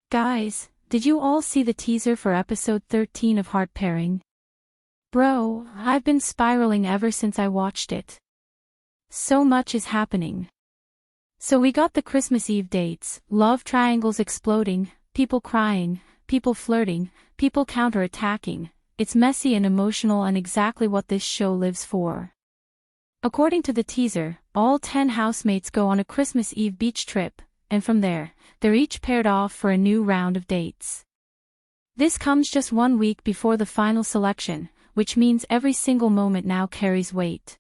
Guys, did you all see the teaser for episode 13 of Heart Pairing? Bro, I've been spiraling ever since I watched it. So much is happening. So we got the Christmas Eve dates, love triangles exploding, people crying, people flirting, people counter-attacking. It's messy and emotional and exactly what this show lives for. According to the teaser, all 10 housemates go on a Christmas Eve beach trip, and from there, they're each paired off for a new round of dates. This comes just 1 week before the final selection, which means every single moment now carries weight.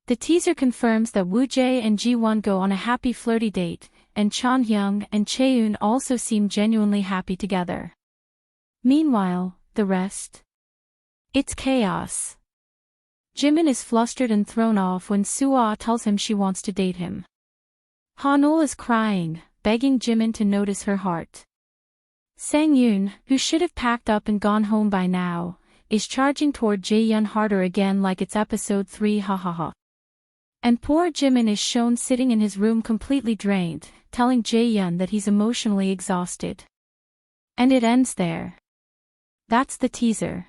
The teaser confirms that Woo-jae and Ji-won go on a happy flirty date, and Chan-hyung and Chae-eun also seem genuinely happy together. Meanwhile, the rest? It's chaos. Jimin is flustered and thrown off when Soo-ah tells him she wants to date him. Hanol is crying, begging Jimin to notice her heart. Sang-yoon, who should have packed up and gone home by now, is charging toward Jae-yeon harder again like it's episode 3 ha ha ha. And poor Jimin is shown sitting in his room completely drained, telling Jae-yeon that he's emotionally exhausted. And it ends there. That's the teaser.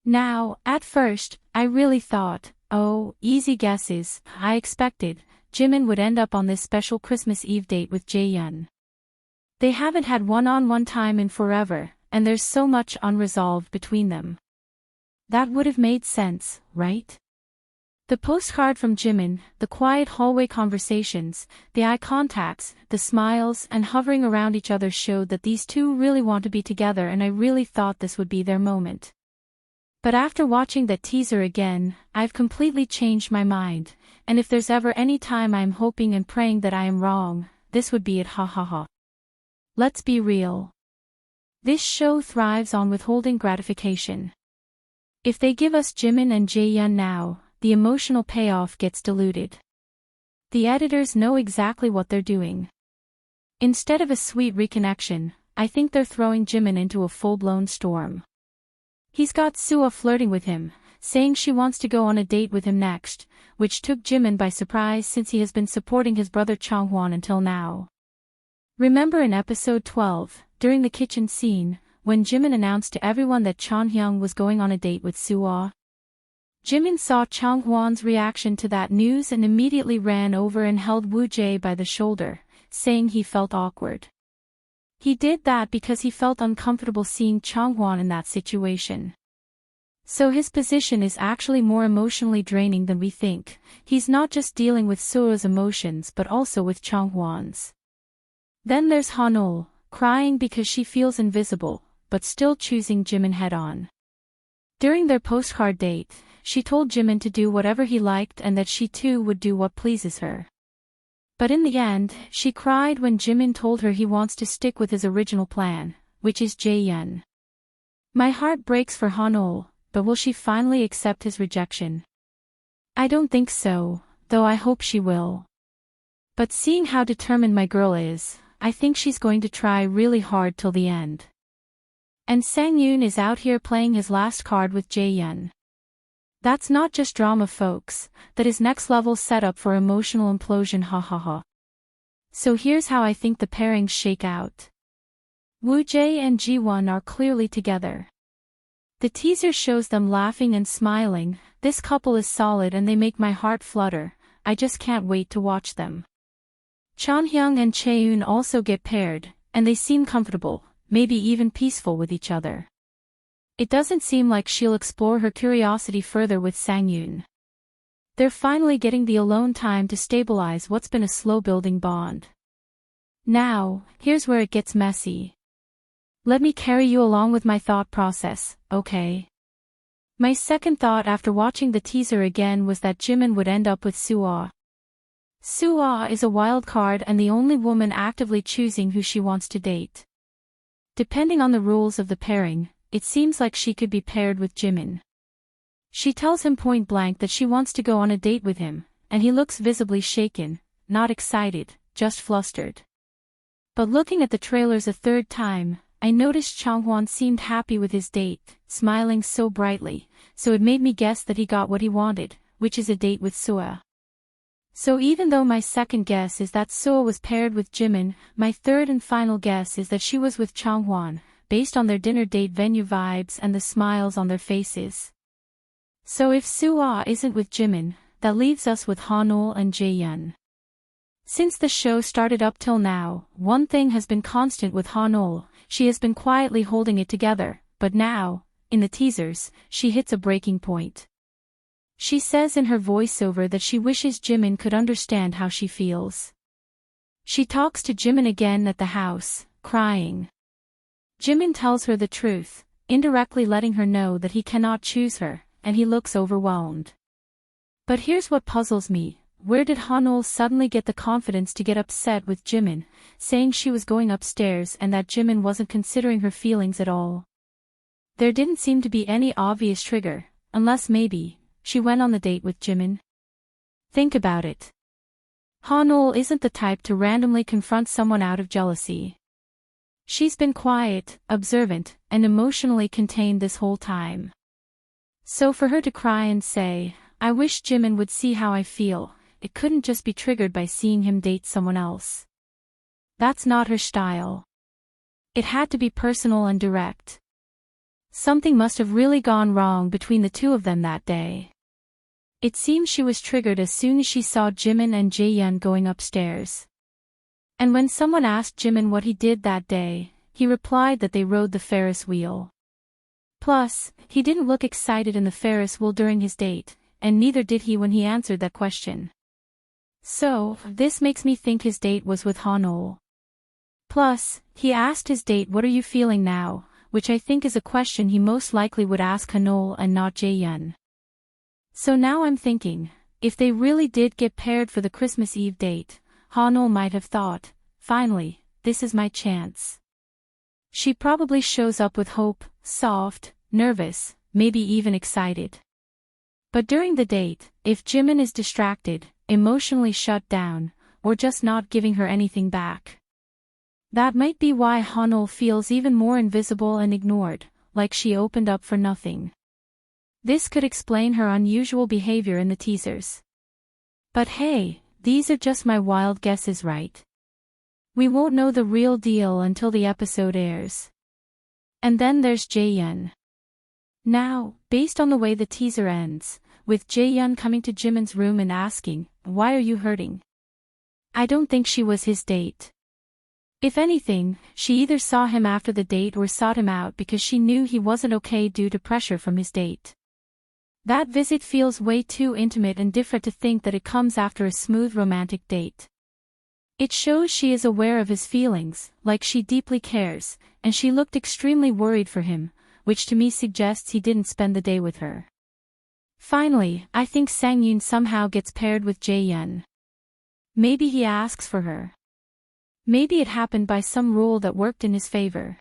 Now, at first, I really thought, oh, easy guesses, I expected, Jimin would end up on this special Christmas Eve date with Jae-yeon. They haven't had one-on-one time in forever, and there's so much unresolved between them. That would have made sense, right? The postcard from Jimin, the quiet hallway conversations, the eye contacts, the smiles and hovering around each other showed that these two really want to be together, and I really thought this would be their moment. But after watching that teaser again, I've completely changed my mind, and if there's ever any time I'm hoping and praying that I am wrong, this would be it ha ha ha. Let's be real. This show thrives on withholding gratification. If they give us Jimin and Jae-yeon now, the emotional payoff gets diluted. The editors know exactly what they're doing. Instead of a sweet reconnection, I think they're throwing Jimin into a full-blown storm. He's got Soo-ah flirting with him, saying she wants to go on a date with him next, which took Jimin by surprise since he has been supporting his brother Chonghwan until now. Remember in episode 12, during the kitchen scene, when Jimin announced to everyone that Chan-hyung was going on a date with Soo-ah? Jimin saw Chonghwan's reaction to that news and immediately ran over and held Woo-jae by the shoulder, saying he felt awkward. He did that because he felt uncomfortable seeing Chonghwan in that situation. So his position is actually more emotionally draining than we think. He's not just dealing with Soo-ah's emotions but also with Chonghwan's. Then there's Hanol, crying because she feels invisible, but still choosing Jimin head-on. During their postcard date, she told Jimin to do whatever he liked and that she too would do what pleases her. But in the end, she cried when Jimin told her he wants to stick with his original plan, which is Jae-yeon. My heart breaks for Hanol, but will she finally accept his rejection? I don't think so, though I hope she will. But seeing how determined my girl is, I think she's going to try really hard till the end. And Sang-yoon is out here playing his last card with Jae-yeon. That's not just drama, folks, that is next level setup for emotional implosion ha ha ha. So here's how I think the pairings shake out. Woo-jae and Ji-won are clearly together. The teaser shows them laughing and smiling. This couple is solid and they make my heart flutter. I just can't wait to watch them. Chan-hyung and Chae-eun also get paired, and they seem comfortable, maybe even peaceful with each other. It doesn't seem like she'll explore her curiosity further with Sang-yoon. They're finally getting the alone time to stabilize what's been a slow-building bond. Now, here's where it gets messy. Let me carry you along with my thought process, okay? My second thought after watching the teaser again was that Jimin would end up with Soo-ah. Soo-ah is a wild card and the only woman actively choosing who she wants to date. Depending on the rules of the pairing, it seems like she could be paired with Jimin. She tells him point blank that she wants to go on a date with him, and he looks visibly shaken, not excited, just flustered. But looking at the trailers a third time, I noticed Chonghwan seemed happy with his date, smiling so brightly, so it made me guess that he got what he wanted, which is a date with Soo-ah. So even though my second guess is that Suo was paired with Jimin, my third and final guess is that she was with Changhwan, based on their dinner date venue vibes and the smiles on their faces. So if Suo isn't with Jimin, that leaves us with Hanol and Jaehyun. Since the show started up till now, one thing has been constant with Hanol: she has been quietly holding it together, but now, in the teasers, she hits a breaking point. She says in her voiceover that she wishes Jimin could understand how she feels. She talks to Jimin again at the house, crying. Jimin tells her the truth, indirectly letting her know that he cannot choose her, and he looks overwhelmed. But here's what puzzles me: where did Hanol suddenly get the confidence to get upset with Jimin, saying she was going upstairs and that Jimin wasn't considering her feelings at all? There didn't seem to be any obvious trigger, unless maybe she went on the date with Jimin. Think about it. Hanol isn't the type to randomly confront someone out of jealousy. She's been quiet, observant, and emotionally contained this whole time. So for her to cry and say, "I wish Jimin would see how I feel," it couldn't just be triggered by seeing him date someone else. That's not her style. It had to be personal and direct. Something must have really gone wrong between the two of them that day. It seems she was triggered as soon as she saw Jimin and Jaehyun going upstairs. And when someone asked Jimin what he did that day, he replied that they rode the Ferris wheel. Plus, he didn't look excited in the Ferris wheel during his date, and neither did he when he answered that question. So, this makes me think his date was with Hanol. Plus, he asked his date, "What are you feeling now?" which I think is a question he most likely would ask Hanol and not Jaehyun. So now I'm thinking, if they really did get paired for the Christmas Eve date, Hanol might have thought, "Finally, this is my chance." She probably shows up with hope, soft, nervous, maybe even excited. But during the date, if Jimin is distracted, emotionally shut down, or just not giving her anything back, that might be why Hanol feels even more invisible and ignored, like she opened up for nothing. This could explain her unusual behavior in the teasers. But hey, these are just my wild guesses, right? We won't know the real deal until the episode airs. And then there's Jaehyun. Now, based on the way the teaser ends, with Jaehyun coming to Jimin's room and asking, "Why are you hurting?" I don't think she was his date. If anything, she either saw him after the date or sought him out because she knew he wasn't okay due to pressure from his date. That visit feels way too intimate and different to think that it comes after a smooth romantic date. It shows she is aware of his feelings, like she deeply cares, and she looked extremely worried for him, which to me suggests he didn't spend the day with her. Finally, I think Sangyun somehow gets paired with Jaehyun. Maybe he asks for her. Maybe it happened by some rule that worked in his favor.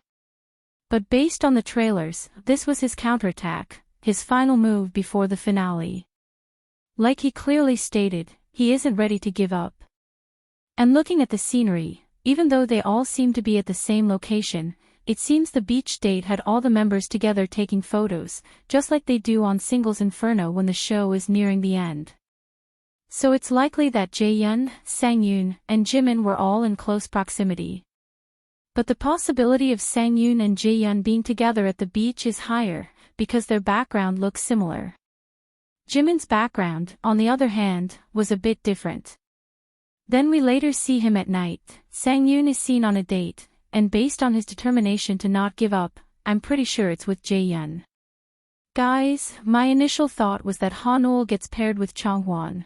But based on the trailers, this was his counterattack, his final move before the finale. Like he clearly stated, he isn't ready to give up. And looking at the scenery, even though they all seem to be at the same location, it seems the beach date had all the members together taking photos, just like they do on Singles Inferno when the show is nearing the end. So it's likely that Jaehyun, Sangyun, and Jimin were all in close proximity. But the possibility of Sangyun and Jaehyun being together at the beach is higher, because their background looks similar. Jimin's background, on the other hand, was a bit different. Then we later see him at night. Sangyun is seen on a date, and based on his determination to not give up, I'm pretty sure it's with Jaehyun. Guys, my initial thought was that Hanol gets paired with Changhwan.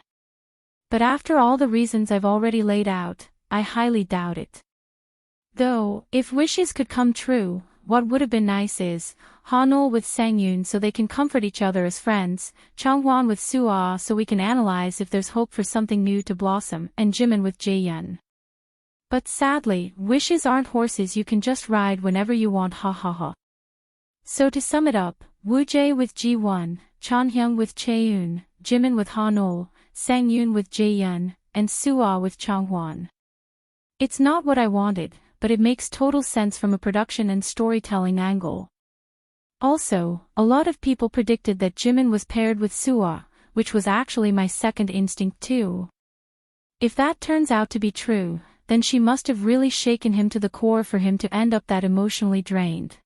But after all the reasons I've already laid out, I highly doubt it. Though, if wishes could come true, what would have been nice is Hanol with Sangyun so they can comfort each other as friends, Changhwan with Suo so we can analyze if there's hope for something new to blossom, and Jimin with Jaehyun. But sadly, wishes aren't horses you can just ride whenever you want, ha ha ha. So to sum it up, Woojae with Ji-won, Chanhyung with Chaeun, Jimin with Hanol, Sangyun with Jaehyun, and Suo with Changhwan. It's not what I wanted, but it makes total sense from a production and storytelling angle. Also, a lot of people predicted that Jimin was paired with Suo, which was actually my second instinct too. If that turns out to be true, then she must have really shaken him to the core for him to end up that emotionally drained.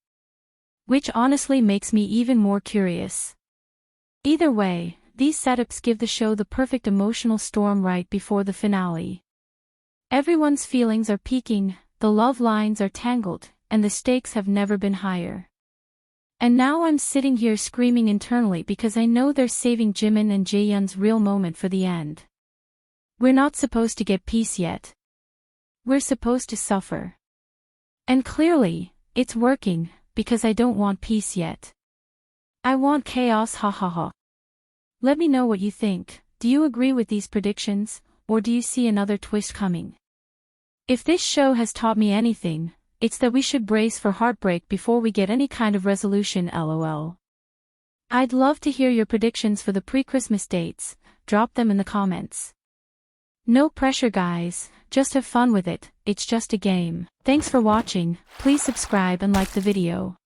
Which honestly makes me even more curious. Either way, these setups give the show the perfect emotional storm right before the finale. Everyone's feelings are peaking, the love lines are tangled, and the stakes have never been higher. And now I'm sitting here screaming internally because I know they're saving Jimin and Jaehyun's real moment for the end. We're not supposed to get peace yet. We're supposed to suffer. And clearly, it's working, because I don't want peace yet. I want chaos, ha ha ha. Let me know what you think. Do you agree with these predictions, or do you see another twist coming? If this show has taught me anything, it's that we should brace for heartbreak before we get any kind of resolution, lol. I'd love to hear your predictions for the pre-Christmas dates. Drop them in the comments. No pressure guys, just have fun with it, it's just a game. Thanks for watching, please subscribe and like the video.